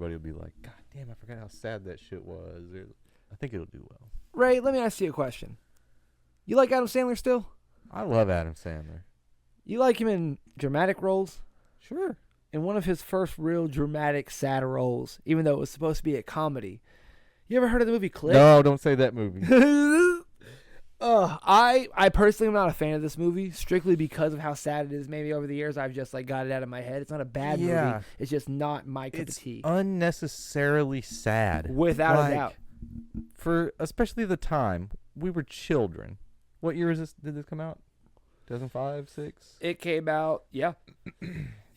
everybody will be like, God damn, I forgot how sad that shit was. I think it'll do well. Ray, let me ask you a question. You like Adam Sandler still? I love Adam Sandler. You like him in dramatic roles? Sure. In one of his first real dramatic, sad roles, even though it was supposed to be a comedy. You ever heard of the movie Click? No, don't say that movie. I personally am not a fan of this movie, strictly because of how sad it is. Maybe over the years I've just like got it out of my head. It's not a bad movie. It's just not my cup of tea. Unnecessarily sad. Without a doubt. For especially the time, we were children. What year did this come out? 2005, 6? It came out, yeah,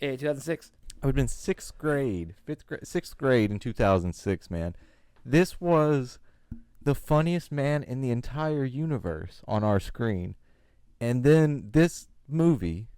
2006. I would have been 6th grade, 6th grade in 2006, man. This was the funniest man in the entire universe on our screen. And then this movie,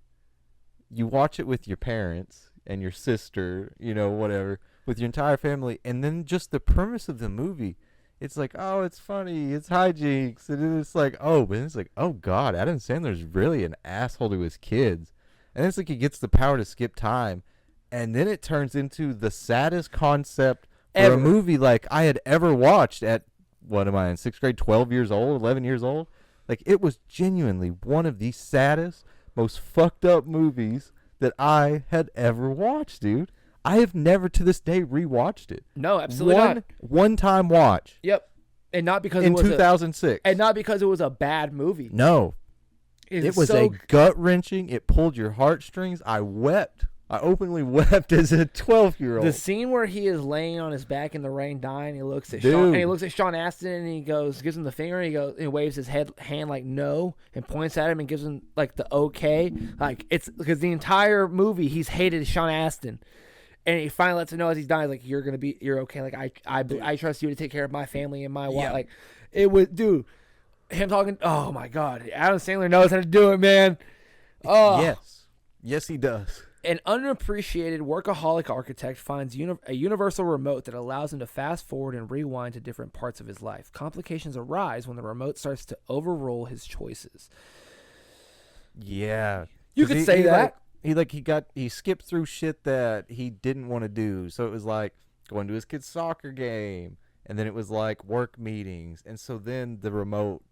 you watch it with your parents and your sister, whatever, with your entire family. And then just the premise of the movie, it's like, oh, it's funny, it's hijinks. And then it's like, oh God, Adam Sandler's really an asshole to his kids. And it's like he gets the power to skip time. And then it turns into the saddest concept for a movie like I had ever watched at, what am I, in 6th grade, 12 years old, 11 years old? Like, it was genuinely one of the saddest, most fucked up movies that I had ever watched, dude. I have never to this day rewatched it. No, absolutely not. One-time watch. Yep. And not because in 2006. And not because it was a bad movie. No. It was a gut-wrenching. It pulled your heartstrings. I wept. I openly wept as a 12-year-old. The scene where he is laying on his back in the rain, dying, he looks at Sean Astin, and he gives him the finger, and he waves his hand like no, and points at him and gives him like the okay. Like, it's because the entire movie he's hated Sean Astin, and he finally lets him know as he's dying, like, you're okay. Like, I trust you to take care of my family and my wife. Yeah. Like, it was, dude. Him talking. Oh my God, Adam Sandler knows how to do it, man. Oh yes, he does. An unappreciated workaholic architect finds a universal remote that allows him to fast forward and rewind to different parts of his life. Complications arise when the remote starts to overrule his choices. Yeah. You could say that. He skipped through shit that he didn't want to do. So it was like going to his kid's soccer game, and then it was like work meetings. And so then the remote,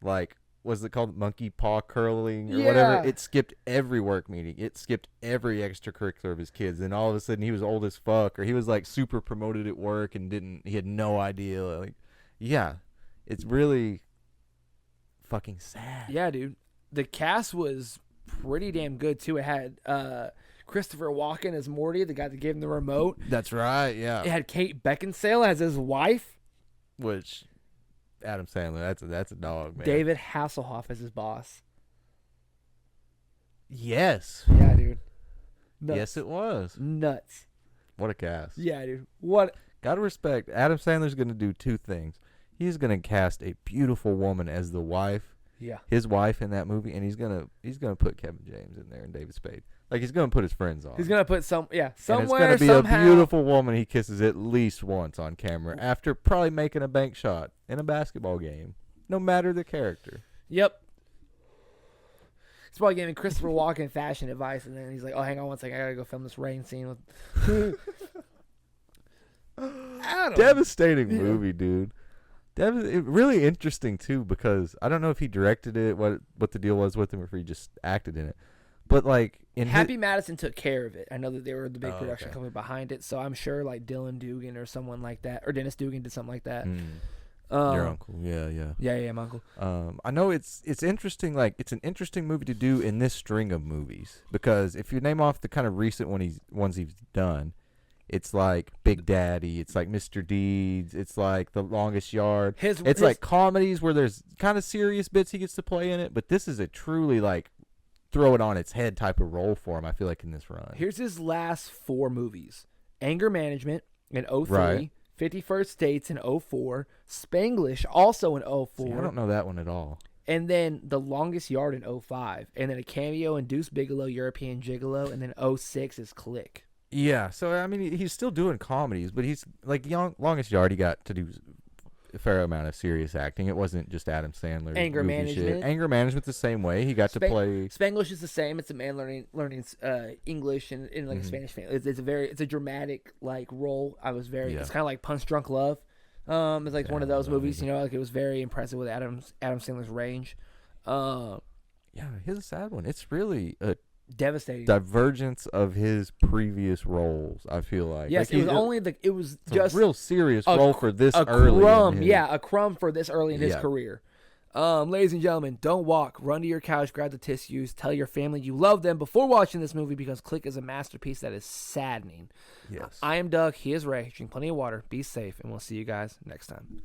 like, was it called monkey paw curling or whatever? It skipped every work meeting. It skipped every extracurricular of his kids. And all of a sudden he was old as fuck, or he was like super promoted at work and he had no idea. Like, yeah, it's really fucking sad. Yeah, dude. The cast was pretty damn good too. It had Christopher Walken as Morty, the guy that gave him the remote. That's right. Yeah. It had Kate Beckinsale as his wife, which Adam Sandler, that's a dog, man. David Hasselhoff as his boss. Yes. Yeah, dude. Nuts. Yes, it was. Nuts. What a cast. Yeah, dude. What? Gotta respect. Adam Sandler's going to do two things. He's going to cast a beautiful woman as the wife. Yeah. His wife in that movie, and he's gonna put Kevin James in there and David Spade. Like, he's gonna put his friends on. He's gonna put somewhere, and it's gonna be somehow. A beautiful woman he kisses at least once on camera after probably making a bank shot in a basketball game, no matter the character. Yep. He's probably giving Christopher Walken fashion advice, and then he's like, "Oh, hang on one second, I gotta go film this rain scene with." Devastating movie, dude. Really interesting too, because I don't know if he directed it, what the deal was with him, or if he just acted in it. But like in Happy Madison took care of it. I know that they were the big production company behind it, so I'm sure like Dylan Dugan or someone like that, or Dennis Dugan did something like that. Your uncle, yeah, my uncle. I know it's interesting. Like, it's an interesting movie to do in this string of movies, because if you name off the kind of recent ones he's done, it's like Big Daddy, it's like Mr. Deeds, it's like The Longest Yard. It's like comedies where there's kind of serious bits he gets to play in it, but this is a truly like throw it on its head type of role for him, I feel like, in this run. Here's his last 4 movies: Anger Management in 03, right. 51st Dates in 04, Spanglish also in 04. See, I don't know that one at all. And then The Longest Yard in 05, and then a cameo in Deuce Bigalow, European Gigolo, and then 06 is Click. Yeah, so I mean, he's still doing comedies, but he's like Longest Yard. He got to do a fair amount of serious acting. It wasn't just Adam Sandler. Anger goofy management. Shit. Anger management the same way. He got to play. Spanglish is the same. It's a man learning English in like a Spanish family. It's a dramatic like role. It's kind of like Punch Drunk Love. It's like one of those movies. Like it was very impressive with Adam Sandler's range. Here's a sad one. It's really a devastating divergence of his previous roles. I feel like yes, like it was just a real serious role for this a early. A crumb for this early in his career. Ladies and gentlemen, don't walk. Run to your couch, grab the tissues, tell your family you love them before watching this movie because Click is a masterpiece that is saddening. Yes. I am Doug. He is Ray. Drink plenty of water. Be safe, and we'll see you guys next time.